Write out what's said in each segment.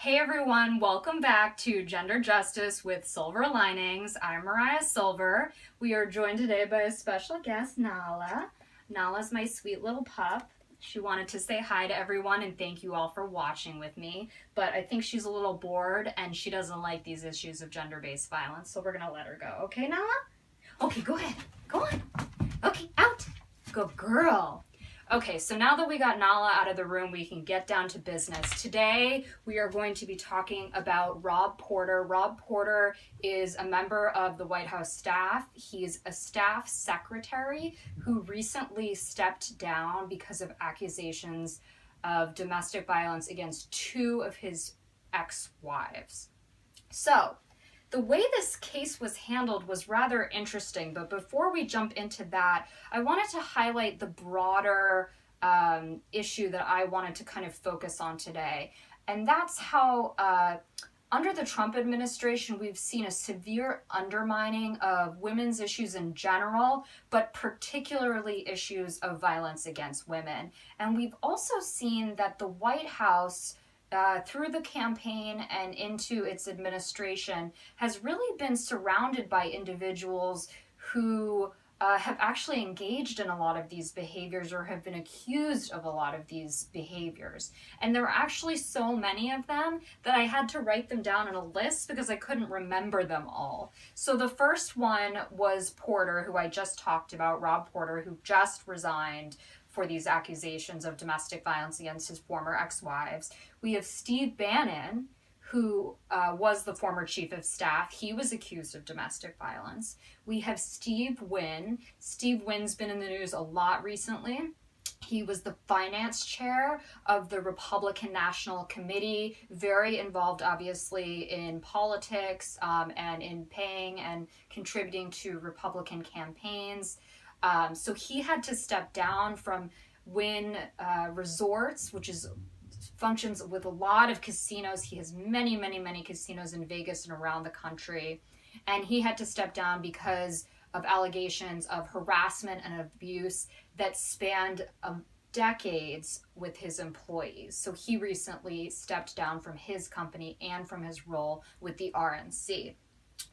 Hey everyone, welcome back to Gender Justice with Silver Linings. I'm Mariah Silver. We are joined today by a special guest, Nala. Nala's my sweet little pup. She wanted to say hi to everyone and thank you all for watching with me, but I think she's a little bored and she doesn't like these issues of gender-based violence, so we're gonna let her go. Okay, Nala? Okay, go ahead. Go on. Okay, out. Good girl. Okay, so now that we got Nala out of the room, we can get down to business. Today, we are going to be talking about Rob Porter. Rob Porter is a member of the White House staff. He's a staff secretary who recently stepped down because of accusations of domestic violence against two of his ex-wives. So, the way this case was handled was rather interesting, but before we jump into that, I wanted to highlight the broader issue that I wanted to kind of focus on today. And that's how under the Trump administration, we've seen a severe undermining of women's issues in general, but particularly issues of violence against women. And we've also seen that the White House through the campaign and into its administration, has really been surrounded by individuals who have actually engaged in a lot of these behaviors or have been accused of a lot of these behaviors. And there are actually so many of them that I had to write them down in a list because I couldn't remember them all. So the first one was Porter, who I just talked about, Rob Porter, who just resigned for these accusations of domestic violence against his former ex-wives. We have Steve Bannon, who was the former chief of staff. He was accused of domestic violence. We have Steve Wynn. Steve Wynn's been in the news a lot recently. He was the finance chair of the Republican National Committee, very involved, obviously, in politics and in paying and contributing to Republican campaigns. So he had to step down from Wynn Resorts, which functions with a lot of casinos. He has many, many, many casinos in Vegas and around the country. And he had to step down because of allegations of harassment and abuse that spanned decades with his employees. So he recently stepped down from his company and from his role with the RNC.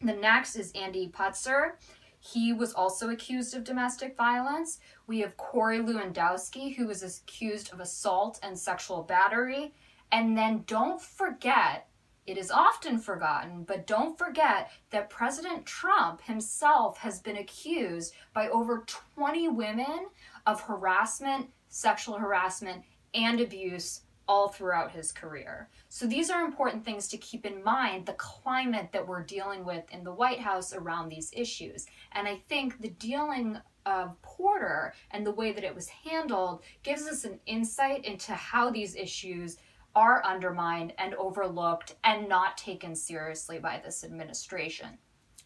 The next is Andy Putzer. He was also accused of domestic violence. We have Corey Lewandowski, who was accused of assault and sexual battery. And then don't forget, it is often forgotten, but don't forget that President Trump himself has been accused by over 20 women of harassment, sexual harassment, and abuse all throughout his career. So these are important things to keep in mind, the climate that we're dealing with in the White House around these issues. And I think the dealing of Porter and the way that it was handled gives us an insight into how these issues are undermined and overlooked and not taken seriously by this administration.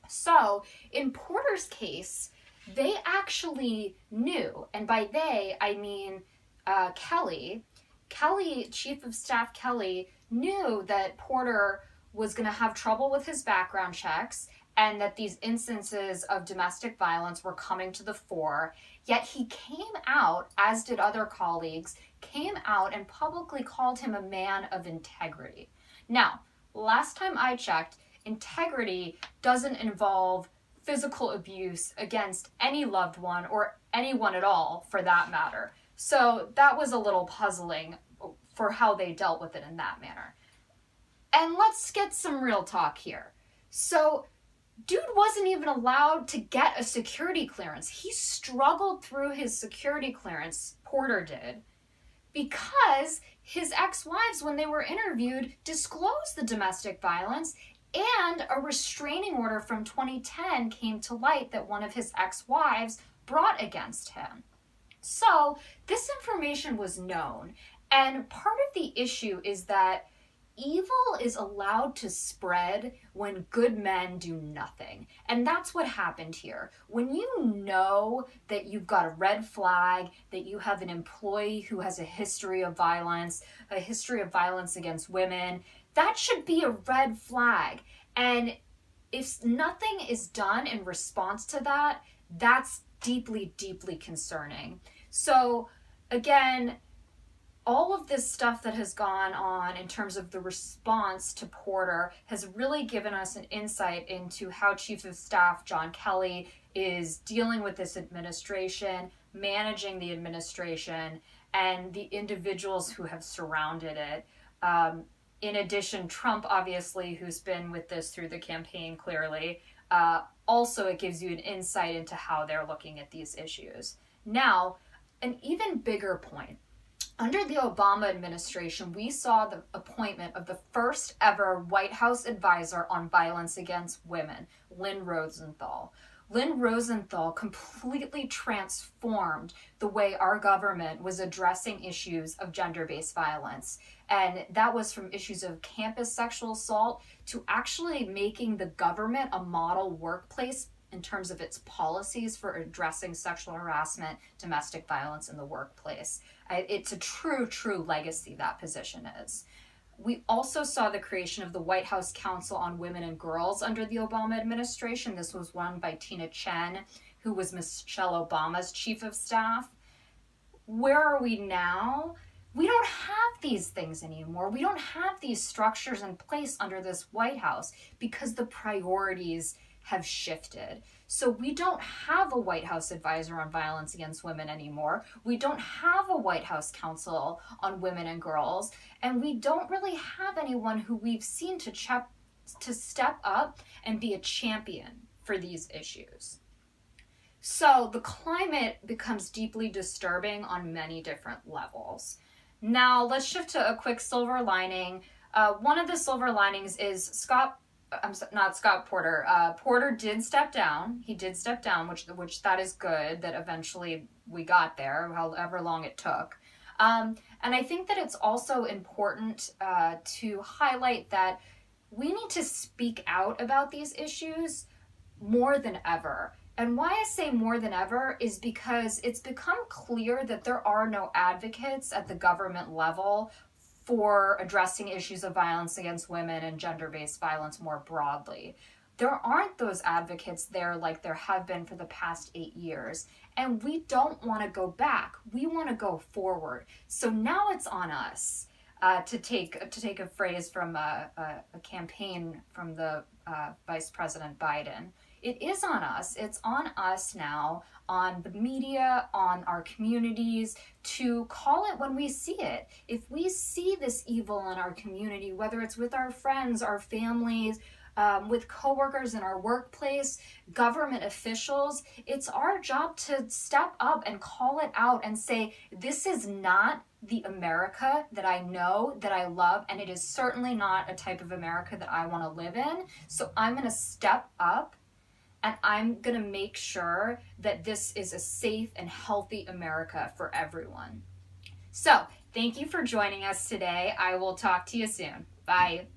So in Porter's case, they actually knew, and by they, I mean Kelly, Chief of Staff Kelly, knew that Porter was going to have trouble with his background checks and that these instances of domestic violence were coming to the fore. Yet he came out, as did other colleagues, came out and publicly called him a man of integrity. Now, last time I checked, integrity doesn't involve physical abuse against any loved one or anyone at all, for that matter. So that was a little puzzling for how they dealt with it in that manner. And let's get some real talk here. So dude wasn't even allowed to get a security clearance. He struggled through his security clearance, Porter did, because his ex-wives, when they were interviewed, disclosed the domestic violence, and a restraining order from 2010 came to light that one of his ex-wives brought against him. So this information was known, and part of the issue is that evil is allowed to spread when good men do nothing. And that's what happened here. When you know that you've got a red flag, that you have an employee who has a history of violence against women, that should be a red flag. And if nothing is done in response to that, that's deeply, deeply concerning. So again, all of this stuff that has gone on in terms of the response to Porter has really given us an insight into how Chief of Staff John Kelly is dealing with this administration, managing the administration, and the individuals who have surrounded it. In addition, Trump, obviously, who's been with this through the campaign clearly, also it gives you an insight into how they're looking at these issues. Now, an even bigger point. Under the Obama administration, we saw the appointment of the first ever White House advisor on violence against women, Lynn Rosenthal. Lynn Rosenthal completely transformed the way our government was addressing issues of gender-based violence. And that was from issues of campus sexual assault to actually making the government a model workplace in terms of its policies for addressing sexual harassment, domestic violence in the workplace. It's a true legacy, that position is. We also saw the creation of the White House Council on Women and Girls under the Obama administration. This was run by Tina Chen, who was Michelle Obama's chief of staff. Where are we now? We don't have these things anymore. We don't have these structures in place under this White House because the priorities have shifted. So we don't have a White House advisor on violence against women anymore. We don't have a White House Council on Women and Girls. And we don't really have anyone who we've seen to step up and be a champion for these issues. So the climate becomes deeply disturbing on many different levels. Now let's shift to a quick silver lining. One of the silver linings is Porter. Porter did step down. He did step down, which that is good that eventually we got there, however long it took. And I think that it's also important to highlight that we need to speak out about these issues more than ever. And why I say more than ever is because it's become clear that there are no advocates at the government level for addressing issues of violence against women and gender-based violence more broadly. There aren't those advocates there like there have been for the past 8 years. And we don't want to go back. We want to go forward. So now it's on us to take a phrase from a campaign from the Vice President Biden. It is on us. It's on us now, on the media, on our communities, to call it when we see it. If we see this evil in our community, whether it's with our friends, our families, with coworkers in our workplace, government officials, it's our job to step up and call it out and say, this is not the America that I know, that I love, and it is certainly not a type of America that I want to live in. So I'm going to step up and I'm going to make sure that this is a safe and healthy America for everyone. So thank you for joining us today. I will talk to you soon. Bye.